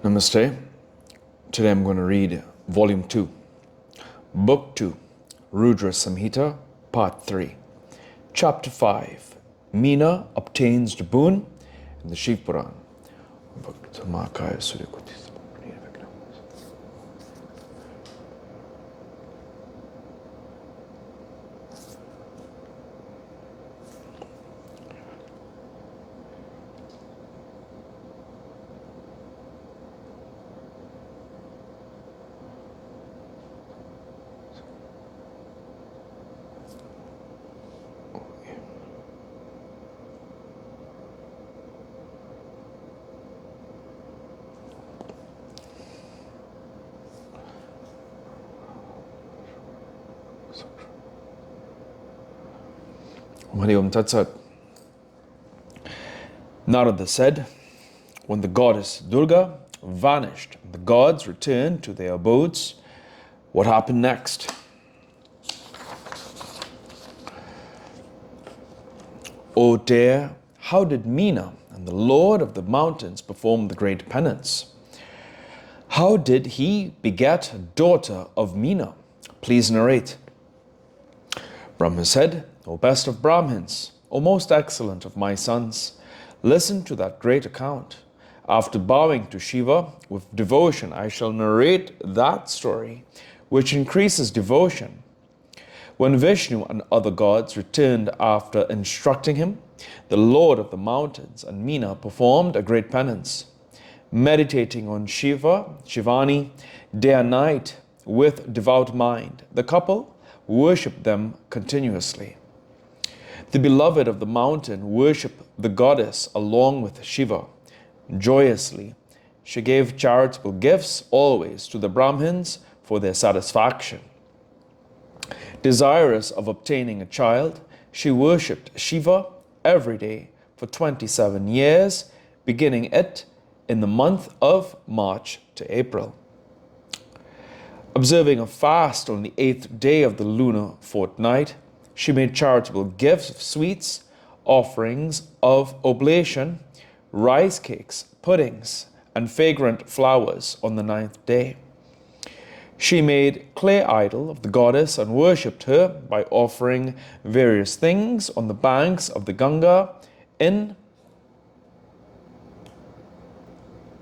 Namaste. Today I'm going to read Volume 2, Book 2, Rudra Samhita, Part 3, Chapter 5, Meena obtains the boon in the Shiva Puran. Hari Om Tat Sat. Narada said, when the goddess Durga vanished, the gods returned to their abodes. What happened next? O dear, how did Meena and the Lord of the mountains perform the great penance? How did he beget a daughter of Meena? Please narrate. Brahma said, O best of Brahmins, O most excellent of my sons, listen to that great account. After bowing to Shiva with devotion, I shall narrate that story which increases devotion. When Vishnu and other gods returned after instructing him, the Lord of the mountains and Meena performed a great penance. Meditating on Shiva, Shivani, day and night with devout mind, the couple worshipped them continuously. The beloved of the mountain worshipped the goddess along with Shiva. Joyously, she gave charitable gifts always to the Brahmins for their satisfaction. Desirous of obtaining a child, she worshipped Shiva every day for 27 years, beginning it in the month of March to April. Observing a fast on the 8th day of the lunar fortnight, she made charitable gifts of sweets, offerings of oblation, rice cakes, puddings, and fragrant flowers on the 9th day. She made clay idol of the goddess and worshipped her by offering various things on the banks of the Ganga in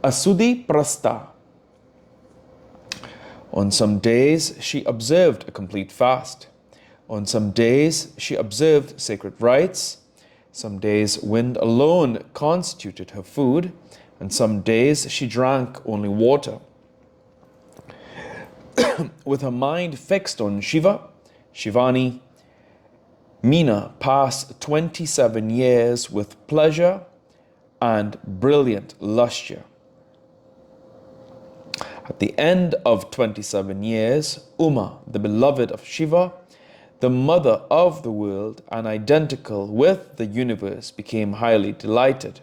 Asudi Prastha. On some days, she observed a complete fast. On some days, she observed sacred rites. Some days, wind alone constituted her food, and some days she drank only water. With her mind fixed on Shiva, Shivani, Meena passed 27 years with pleasure and brilliant lustre. At the end of 27 years, Uma, the beloved of Shiva, the mother of the world and identical with the universe, became highly delighted.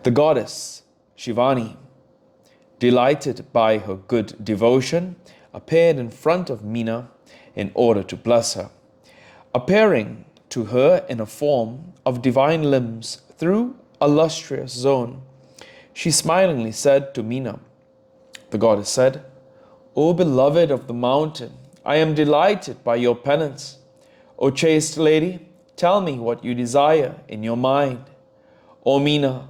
The goddess Shivani, delighted by her good devotion, appeared in front of Meena in order to bless her. Appearing to her in a form of divine limbs through a lustrous zone, she smilingly said to Meena. The goddess said, O beloved of the mountain, I am delighted by your penance. O chaste lady, tell me what you desire in your mind. O Meena,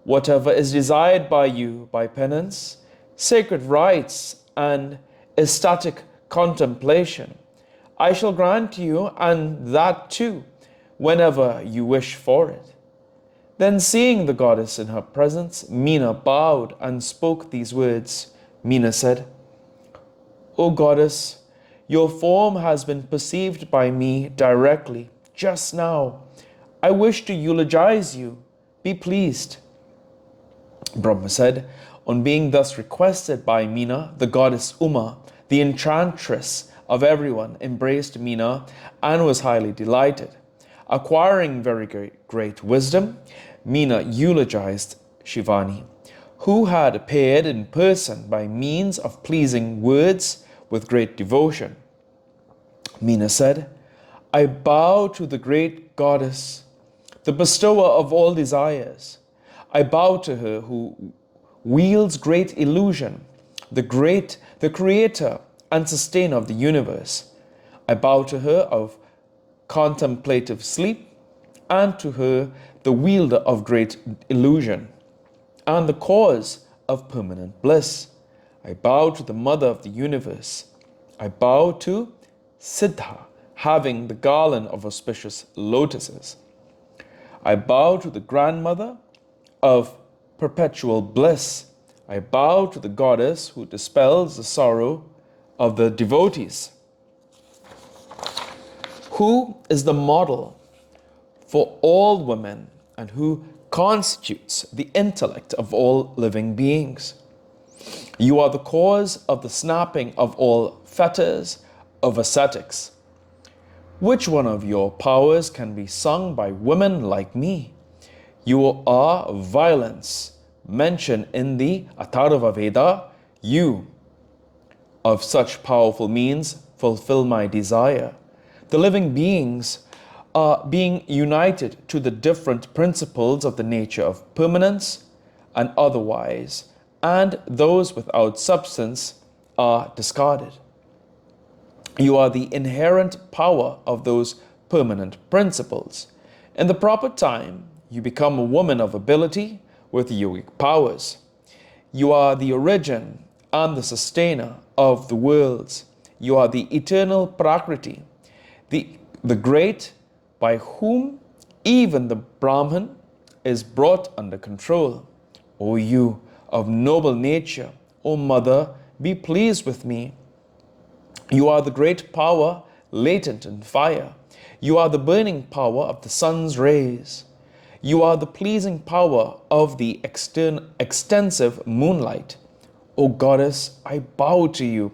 whatever is desired by you by penance, sacred rites, and ecstatic contemplation, I shall grant you, and that too, whenever you wish for it. Then, seeing the goddess in her presence, Meena bowed and spoke these words. Meena said, O goddess, your form has been perceived by me directly just now. I wish to eulogize you. Be pleased. Brahma said, on being thus requested by Meena, the goddess Uma, the enchantress of everyone, embraced Meena and was highly delighted. Acquiring very great wisdom, Meena eulogized Shivani, who had appeared in person by means of pleasing words with great devotion. Meena said, I bow to the great goddess, the bestower of all desires. I bow to her wields great illusion, the creator and sustainer of the universe. I bow to her of contemplative sleep, and to her, the wielder of great illusion, and the cause of permanent bliss. I bow to the mother of the universe. I bow to Siddha, having the garland of auspicious lotuses. I bow to the grandmother of perpetual bliss. I bow to the goddess who dispels the sorrow of the devotees. Who is the model for all women and who constitutes the intellect of all living beings? You are the cause of the snapping of all fetters of ascetics. Which one of your powers can be sung by women like me? You are violence, mentioned in the Atharva Veda. You, of such powerful means, fulfill my desire. The living beings are being united to the different principles of the nature of permanence and otherwise, and those without substance are discarded. You are the inherent power of those permanent principles. In the proper time, you become a woman of ability with yogic powers. You are the origin and the sustainer of the worlds. You are the eternal Prakriti, the great by whom even the Brahman is brought under control. O you of noble nature, O mother, be pleased with me. You are the great power latent in fire. You are the burning power of the sun's rays. You are the pleasing power of the extensive moonlight. O goddess, I bow to you.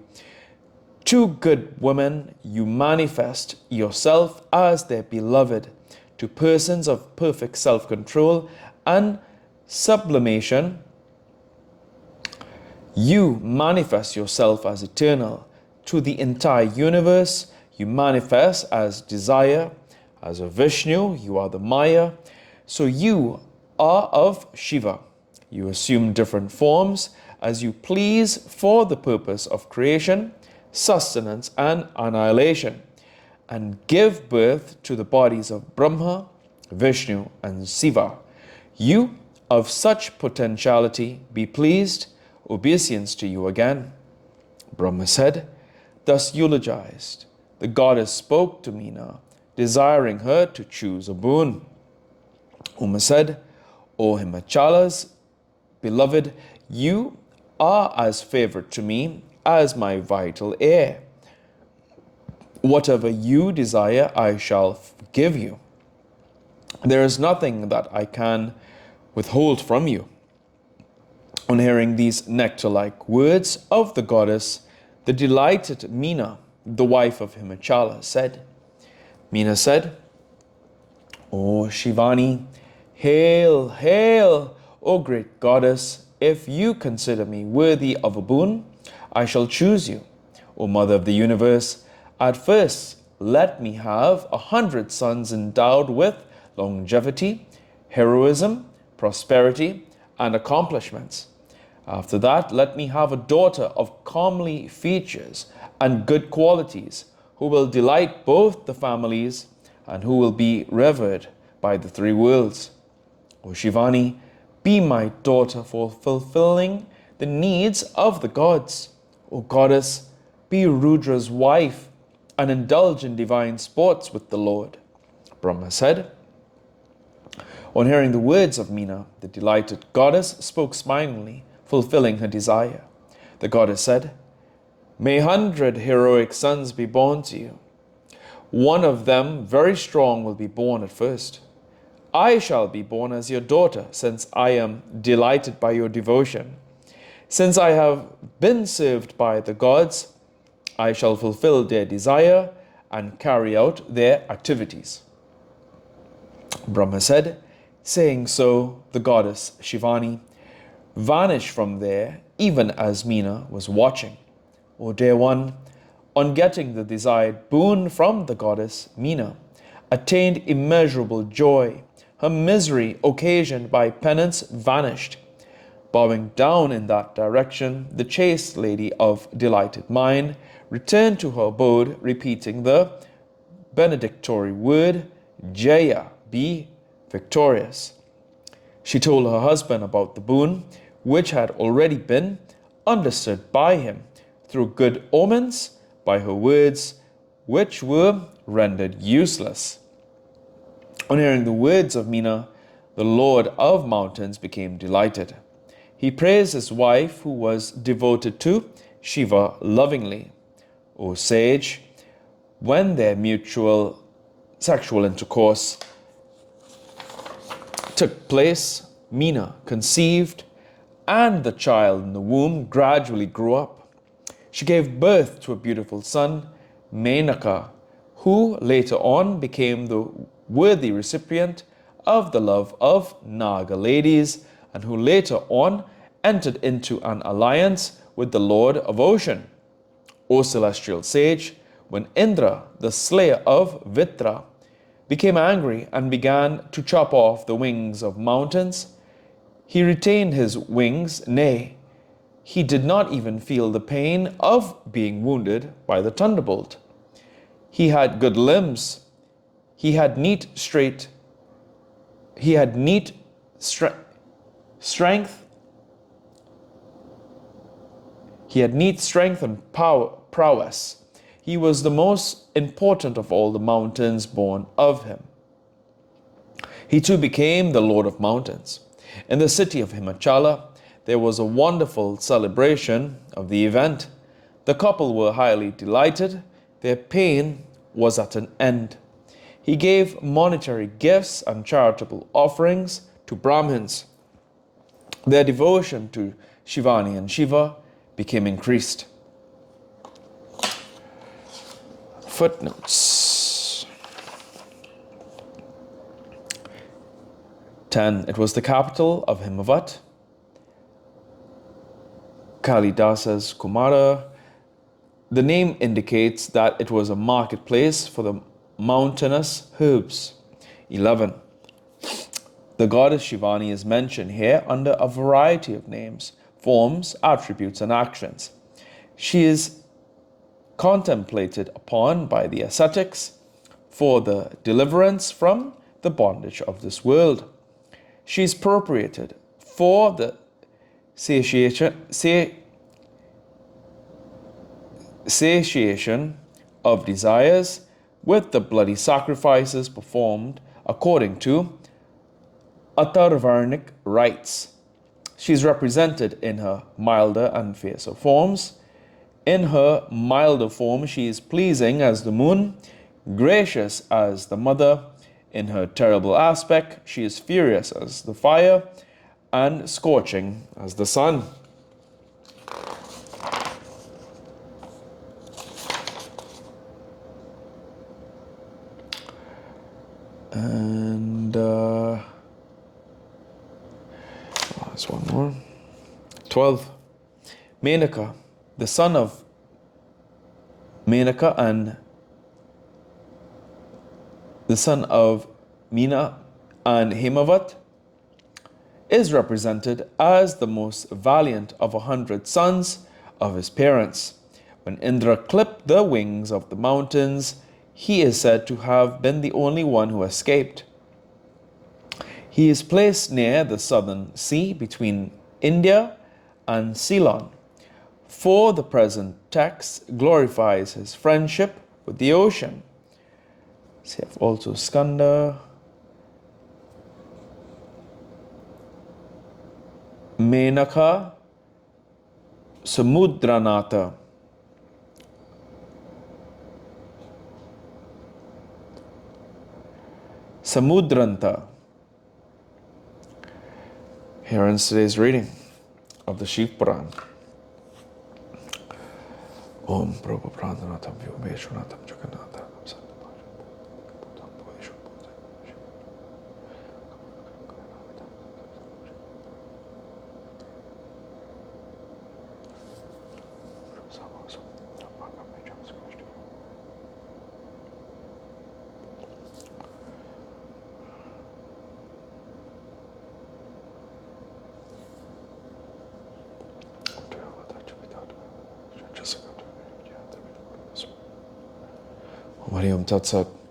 To good women, you manifest yourself as their beloved. To persons of perfect self-control and sublimation, you manifest yourself as eternal. To the entire universe, you manifest as desire. As a Vishnu, you are the Maya. So you are of Shiva. You assume different forms as you please for the purpose of creation, sustenance, and annihilation, and give birth to the bodies of Brahma, Vishnu, and Shiva. You of such potentiality, be pleased. Obeisance to you again. Brahma said, thus eulogized, the goddess spoke to Meena, desiring her to choose a boon. Uma said, O Himachala's beloved, you are as favorite to me as my vital air. Whatever you desire, I shall give you. There is nothing that I can withhold from you. On hearing these nectar-like words of the goddess, the delighted Meena, the wife of Himachala, said, Meena said, O Shivani, hail, hail, O great goddess, if you consider me worthy of a boon, I shall choose you. O mother of the universe, at first let me have 100 sons endowed with longevity, heroism, prosperity, and accomplishments. After that, let me have a daughter of comely features and good qualities, who will delight both the families and who will be revered by the three worlds. O Shivani, be my daughter for fulfilling the needs of the gods. O goddess, be Rudra's wife and indulge in divine sports with the Lord. Brahma said. On hearing the words of Meena, the delighted goddess spoke smilingly, fulfilling her desire. The goddess said, May 100 heroic sons be born to you. One of them, very strong, will be born at first. I shall be born as your daughter, since I am delighted by your devotion. Since I have been served by the gods, I shall fulfill their desire and carry out their activities. Brahma said. Saying so, the goddess Shivani vanished from there, even as Meena was watching. O dear one, on getting the desired boon from the goddess, Meena attained immeasurable joy. Her misery occasioned by penance vanished. Bowing down in that direction, the chaste lady of delighted mind returned to her abode, repeating the benedictory word, Jaya, be victorious. She told her husband about the boon, which had already been understood by him through good omens, by her words, which were rendered useless. On hearing the words of Meena, the Lord of Mountains became delighted. He praised his wife, who was devoted to Shiva, lovingly. O sage, when their mutual sexual intercourse took place, Meena conceived, and the child in the womb gradually grew up. She gave birth to a beautiful son, Menaka, who later on became the worthy recipient of the love of Naga ladies, and who later on entered into an alliance with the Lord of Ocean. O celestial sage, when Indra, the slayer of Vitra, became angry and began to chop off the wings of mountains, he retained his wings, nay, he did not even feel the pain of being wounded by the thunderbolt. He had good limbs. He had neat strength. He had neat strength and prowess. He was the most important of all the mountains born of him. He too became the Lord of Mountains. In the city of Himachala, there was a wonderful celebration of the event. The couple were highly delighted. Their pain was at an end. He gave monetary gifts and charitable offerings to Brahmins. Their devotion to Shivani and Shiva became increased. Footnotes. 10. It was the capital of Himavat. Kalidasa's Kumara. The name indicates that it was a marketplace for the mountainous herbs. 11. The goddess Shivani is mentioned here under a variety of names, forms, attributes, and actions. She is contemplated upon by the ascetics for the deliverance from the bondage of this world. She is appropriated for the satiation of desires with the bloody sacrifices performed according to Atharvarnic rites. She is represented in her milder and fiercer forms. In her milder form, she is pleasing as the moon, gracious as the mother. In her terrible aspect, she is furious as the fire and scorching as the sun. And there's one more. 12. Menaka, the son of Menaka and the son of Meena and Himavat, is represented as the most valiant of 100 sons of his parents. When Indra clipped the wings of the mountains, he is said to have been the only one who escaped. He is placed near the southern sea between India and Ceylon. For the present text glorifies his friendship with the ocean. So you have also Skanda, Menaka, Samudranatha. Samudranta. Here ends today's reading of the Shiva Puran. Om Prabhu Prananatam Vyomeshwanatam Jagannatham. Hariom Tat Sat.